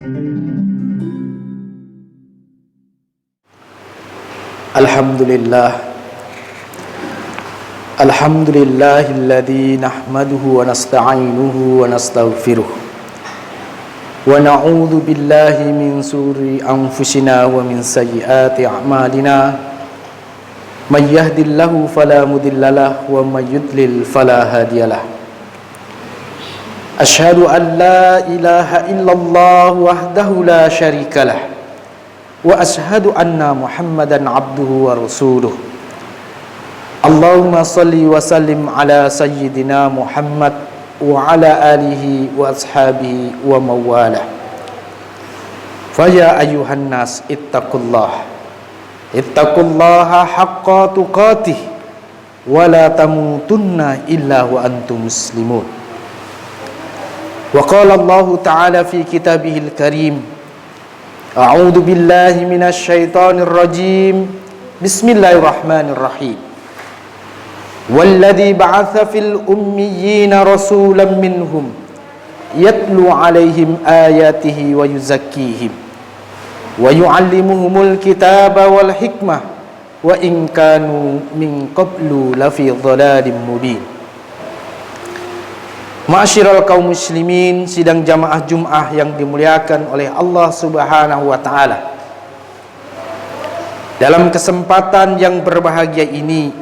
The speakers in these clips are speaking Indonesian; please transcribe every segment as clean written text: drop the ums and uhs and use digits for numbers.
Alhamdulillahilladzi nahmaduhu wa nasta'inuhu wa nastaghfiruh wa na'udzu billahi min shururi anfusina wa min sayyiati a'malina may yahdihillahu fala mudhillalah wa may yudlil fala hadiyalah. Asyhadu an la ilaha illallah wahdahu la syarikalah wa asyhadu anna Muhammadan abduhu wa rasuluh. Allahumma salli wa sallim ala sayyidina Muhammad wa ala alihi wa ashabihi wa mawalah. Faya ayuhan nas ittaqullaha haqqa tuqatih wa la tamutunna illa wa antum muslimun. Wa qala Allah ta'ala fi kitabihil karim, a'udzu billahi minasy syaithanir rajim. Bismillahirrahmanirrahim. Walladzi ba'atsa fil ummiyina rasulan minhum yatlu 'alaihim ayatihi wa yuzakkihim wa yu'allimuhumul kitaba wal hikmah wa in kanu min qablu lafi dhalalin mubin. Ma'asyiral kaum muslimin, sidang jamaah Jumat yang dimuliakan oleh Allah Subhanahu wa taala. Dalam kesempatan yang berbahagia ini,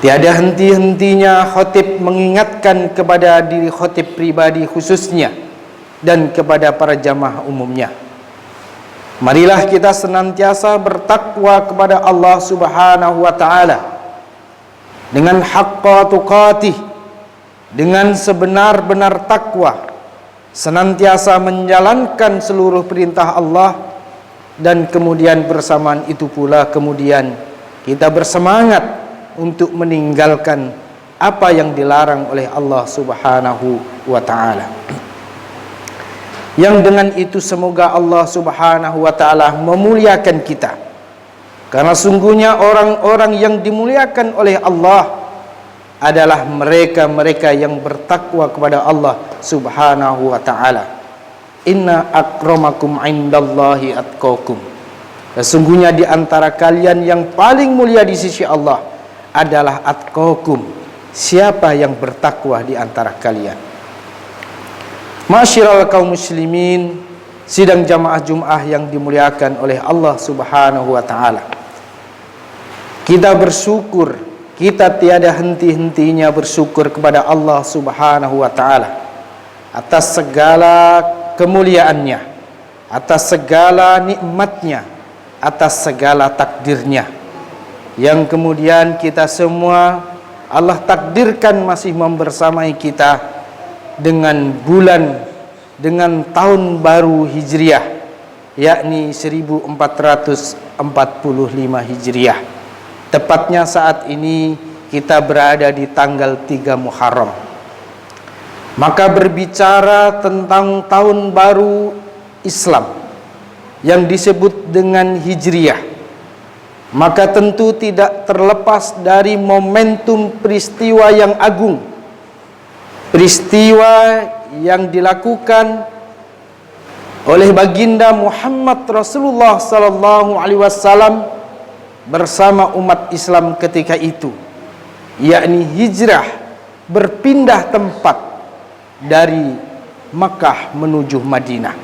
tiada henti-hentinya khatib mengingatkan kepada diri khatib pribadi khususnya dan kepada para jamaah umumnya. Marilah kita senantiasa bertakwa kepada Allah Subhanahu wa taala dengan haqqa tuqatih, dengan sebenar-benar takwa, senantiasa menjalankan seluruh perintah Allah, dan kemudian bersamaan itu pula kemudian kita bersemangat untuk meninggalkan apa yang dilarang oleh Allah Subhanahu wa ta'ala. Yang dengan itu semoga Allah Subhanahu wa ta'ala memuliakan kita, karena sungguhnya orang-orang yang dimuliakan oleh Allah adalah mereka-mereka yang bertakwa kepada Allah Subhanahu wa ta'ala. Inna akramakum indallahi atqakum. Sesungguhnya di antara kalian yang paling mulia di sisi Allah adalah atqakum, siapa yang bertakwa di antara kalian. Ma'asyiral kaum muslimin, sidang jamaah Jumat yang dimuliakan oleh Allah Subhanahu wa taala. Kita bersyukur, kita tiada henti-hentinya bersyukur kepada Allah Subhanahu wa taala atas segala kemuliaannya, atas segala nikmatnya, atas segala takdirnya, yang kemudian kita semua Allah takdirkan masih membersamai kita dengan bulan, dengan tahun baru Hijriah, yakni 1445 Hijriah. Tepatnya saat ini kita berada di tanggal 3 Muharram. Maka berbicara tentang tahun baru Islam yang disebut dengan Hijriah, maka tentu tidak terlepas dari momentum peristiwa yang agung, peristiwa yang dilakukan oleh baginda Muhammad Rasulullah sallallahu alaihi wasallam bersama umat Islam ketika itu, yakni hijrah, berpindah tempat dari Makkah menuju Madinah.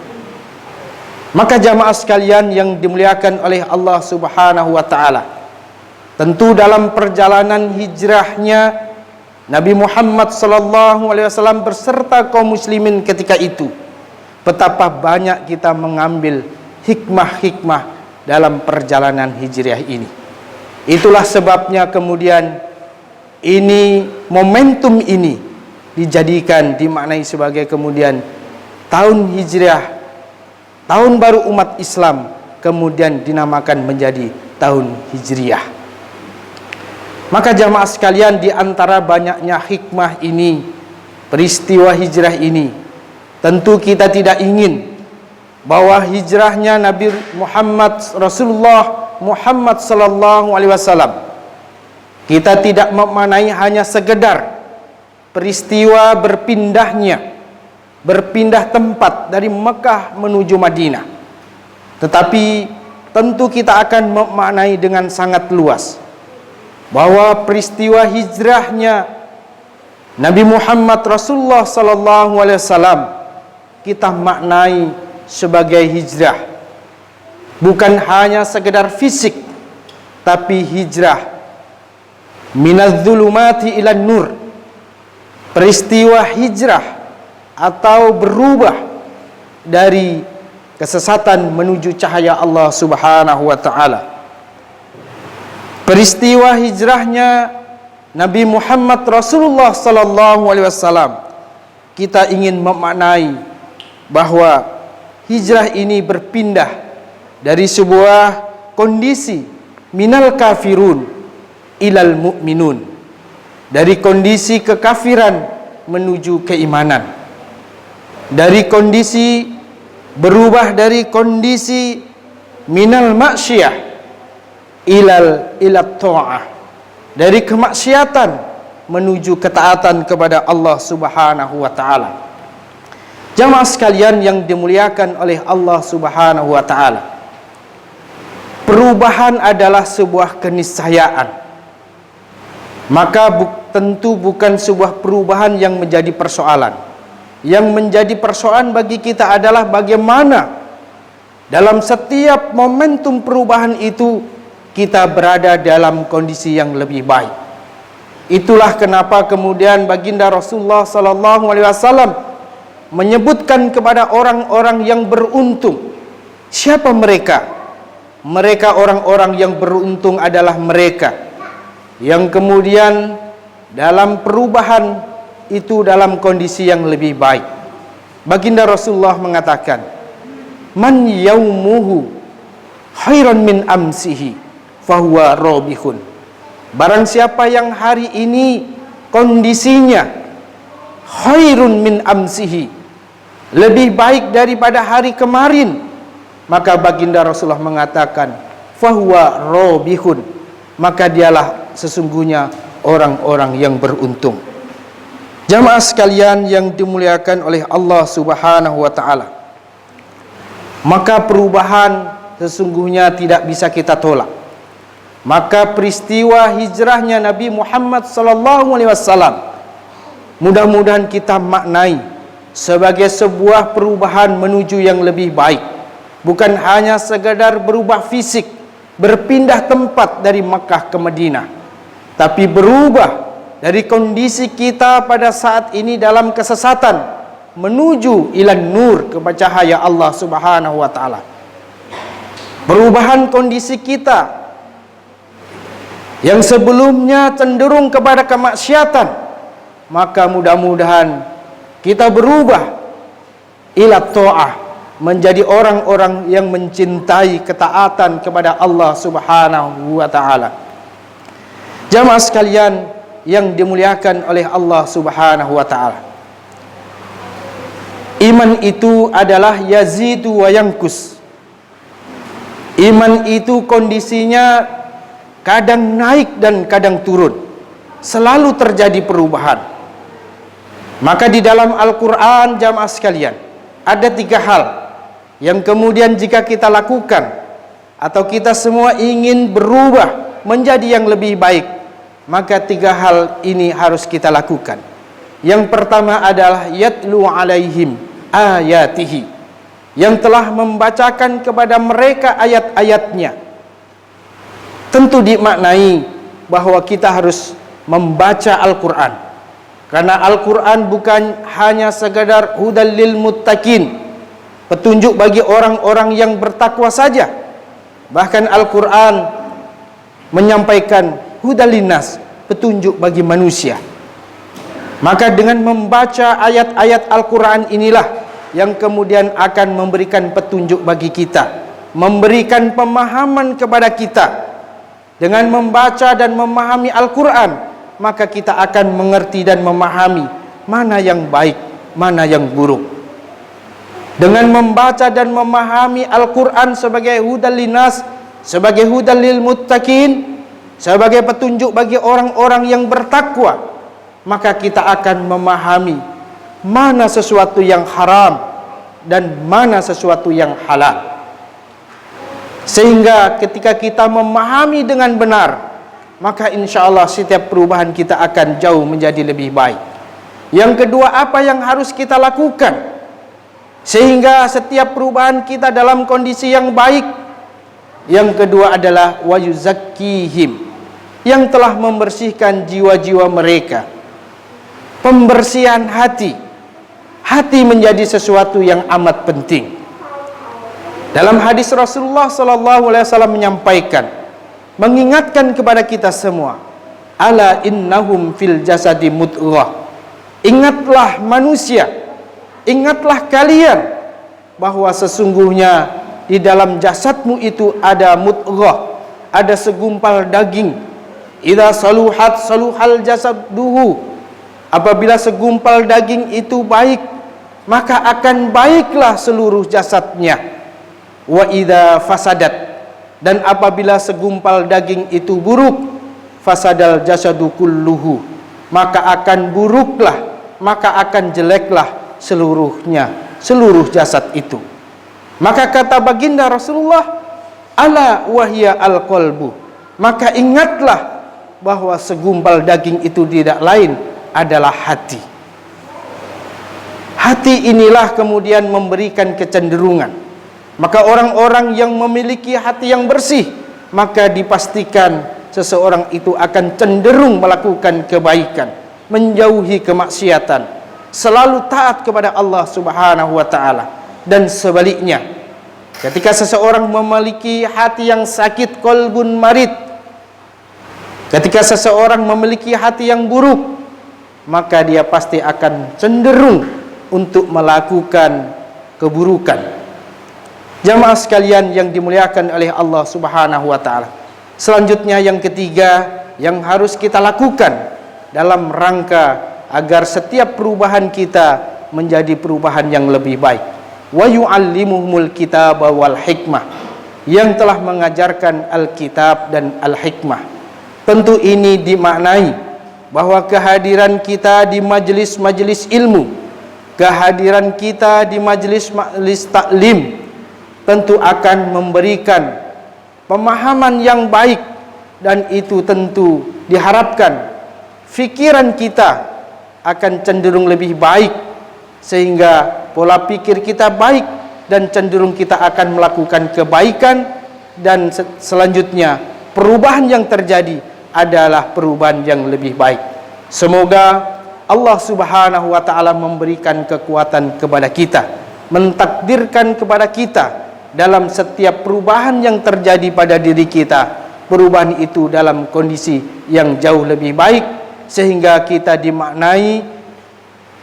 Maka jamaah sekalian yang dimuliakan oleh Allah Subhanahu wa taala, tentu dalam perjalanan hijrahnya Nabi Muhammad sallallahu alaihi wasallam beserta kaum muslimin ketika itu, betapa banyak kita mengambil hikmah-hikmah dalam perjalanan hijrah ini. Itulah sebabnya kemudian ini, momentum ini dijadikan, dimaknai sebagai kemudian tahun hijrah, tahun baru umat Islam, kemudian dinamakan menjadi tahun hijriah. Maka jamaah sekalian, di antara banyaknya hikmah ini, peristiwa hijrah ini, tentu kita tidak ingin bahwa hijrahnya Nabi Muhammad Rasulullah Muhammad sallallahu alaihi wasallam, kita tidak memaknai hanya sekedar peristiwa berpindahnya berpindah tempat dari Mekah menuju Madinah. Tetapi tentu kita akan memaknai dengan sangat luas bahwa peristiwa hijrahnya Nabi Muhammad Rasulullah sallallahu alaihi wasallam kita maknai sebagai hijrah, bukan hanya sekedar fisik, tapi hijrah minadz-dzulumati ilan nur. Peristiwa hijrah atau berubah dari kesesatan menuju cahaya Allah Subhanahu wa taala. Peristiwa hijrahnya Nabi Muhammad Rasulullah sallallahu alaihi wasallam kita ingin memaknai bahwa hijrah ini berpindah dari sebuah kondisi minal kafirun ilal mu'minun, dari kondisi kekafiran menuju keimanan, dari kondisi berubah dari kondisi minal maksiyah ilal ta'ah, dari kemaksiatan menuju ketaatan kepada Allah Subhanahu wa taala. Jamaah sekalian yang dimuliakan oleh Allah Subhanahu wa taala, perubahan adalah sebuah keniscayaan. Maka tentu bukan sebuah perubahan yang menjadi persoalan. Yang menjadi persoalan bagi kita adalah bagaimana dalam setiap momentum perubahan itu kita berada dalam kondisi yang lebih baik. Itulah kenapa kemudian baginda Rasulullah sallallahu alaihi wasallam menyebutkan kepada orang-orang yang beruntung. Siapa mereka? Mereka orang-orang yang beruntung adalah mereka yang kemudian dalam perubahan itu dalam kondisi yang lebih baik. Baginda Rasulullah mengatakan, "Man yaumuhu khairan min amsihi fahuwa robihun." Barang siapa yang hari ini kondisinya khairun min amsihi, lebih baik daripada hari kemarin, maka baginda Rasulullah mengatakan fahuwa robihun, maka dialah sesungguhnya orang-orang yang beruntung. Jamaah sekalian yang dimuliakan oleh Allah Subhanahu wa taala, maka perubahan sesungguhnya tidak bisa kita tolak. Maka peristiwa hijrahnya Nabi Muhammad sallallahu alaihi wasallam mudah-mudahan kita maknai sebagai sebuah perubahan menuju yang lebih baik, bukan hanya sekadar berubah fisik, berpindah tempat dari Makkah ke Madinah, tapi berubah dari kondisi kita pada saat ini dalam kesesatan menuju ilan nur, ke cahaya Allah Subhanahu wa taala. Perubahan kondisi kita yang sebelumnya cenderung kepada kemaksiatan, maka mudah-mudahan kita berubah ila ta'ah, menjadi orang-orang yang mencintai ketaatan kepada Allah Subhanahu wa taala. Jamaah sekalian yang dimuliakan oleh Allah Subhanahu wa taala, iman itu adalah yazidu wa yankus. Iman itu kondisinya kadang naik dan kadang turun, selalu terjadi perubahan. Maka di dalam Al-Quran, jamaah sekalian, ada 3 hal yang kemudian jika kita lakukan atau kita semua ingin berubah menjadi yang lebih baik, maka 3 hal ini harus kita lakukan. Yang pertama adalah yatlu alaihim ayatihi, yang telah membacakan kepada mereka ayat-ayatnya. Tentu dimaknai bahwa kita harus membaca Al-Quran, karena Al-Quran bukan hanya sekadar hudal lil muttaqin, petunjuk bagi orang-orang yang bertakwa saja. Bahkan Al-Quran menyampaikan hudal linnas, petunjuk bagi manusia. Maka dengan membaca ayat-ayat Al-Quran inilah yang kemudian akan memberikan petunjuk bagi kita, memberikan pemahaman kepada kita. Dengan membaca dan memahami Al-Quran, maka kita akan mengerti dan memahami mana yang baik, mana yang buruk. Dengan membaca dan memahami Al-Quran sebagai hudal linnas, sebagai hudal lil muttaqin, sebagai petunjuk bagi orang-orang yang bertakwa, maka kita akan memahami mana sesuatu yang haram dan mana sesuatu yang halal. Sehingga ketika kita memahami dengan benar, maka insya Allah setiap perubahan kita akan jauh menjadi lebih baik. Yang kedua, apa yang harus kita lakukan sehingga setiap perubahan kita dalam kondisi yang baik? Yang kedua adalah wa yuzakkihim, yang telah membersihkan jiwa-jiwa mereka. Pembersihan hati. Hati menjadi sesuatu yang amat penting. Dalam hadis Rasulullah SAW menyampaikan, mengingatkan kepada kita semua, ala innahum fil jasadi mudghah. Ingatlah manusia, ingatlah kalian bahwa sesungguhnya di dalam jasadmu itu ada mudghah, ada segumpal daging. Idza saluhat saluhal jasaduhu. Apabila segumpal daging itu baik, maka akan baiklah seluruh jasadnya. Wa idza fasadat, dan apabila segumpal daging itu buruk, fasadal jasadu kulluhu, maka akan buruklah, maka akan jeleklah seluruhnya, seluruh jasad itu. Maka kata baginda Rasulullah, ala wahya al-qalbu, maka ingatlah bahwa segumpal daging itu tidak lain adalah hati. Hati inilah kemudian memberikan kecenderungan. Maka orang-orang yang memiliki hati yang bersih, maka dipastikan seseorang itu akan cenderung melakukan kebaikan, menjauhi kemaksiatan, selalu taat kepada Allah Subhanahu wa taala. Dan sebaliknya, ketika seseorang memiliki hati yang sakit, qalbun marid, ketika seseorang memiliki hati yang buruk, maka dia pasti akan cenderung untuk melakukan keburukan. Jamaah sekalian yang dimuliakan oleh Allah Subhanahu wa taala. Selanjutnya yang ketiga yang harus kita lakukan dalam rangka agar setiap perubahan kita menjadi perubahan yang lebih baik. Wa yu'allimuhumul kitaba wal hikmah, yang telah mengajarkan Alkitab dan Al-Hikmah. Tentu ini dimaknai bahwa kehadiran kita di majelis-majelis ilmu, kehadiran kita di majelis-majelis taklim tentu akan memberikan pemahaman yang baik, dan itu tentu diharapkan fikiran kita akan cenderung lebih baik, sehingga pola pikir kita baik dan cenderung kita akan melakukan kebaikan, dan selanjutnya perubahan yang terjadi adalah perubahan yang lebih baik. Semoga Allah Subhanahu wa taala memberikan kekuatan kepada kita, mentakdirkan kepada kita dalam setiap perubahan yang terjadi pada diri kita, perubahan itu dalam kondisi yang jauh lebih baik, sehingga kita dimaknai,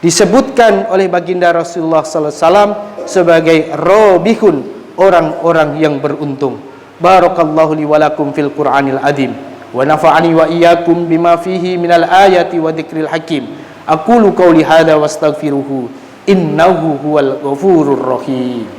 disebutkan oleh baginda Rasulullah sallallahu alaihi wasallam sebagai robihun, orang-orang yang beruntung. Barakallahu li wa lakum fil Qur'anil azim, wa nafa'ani wa iyyakum bima fihi minal ayati wa dzikril hakim. Aqulu qouli hadza wastaghfiruhu innahu huwal ghafurur rahim.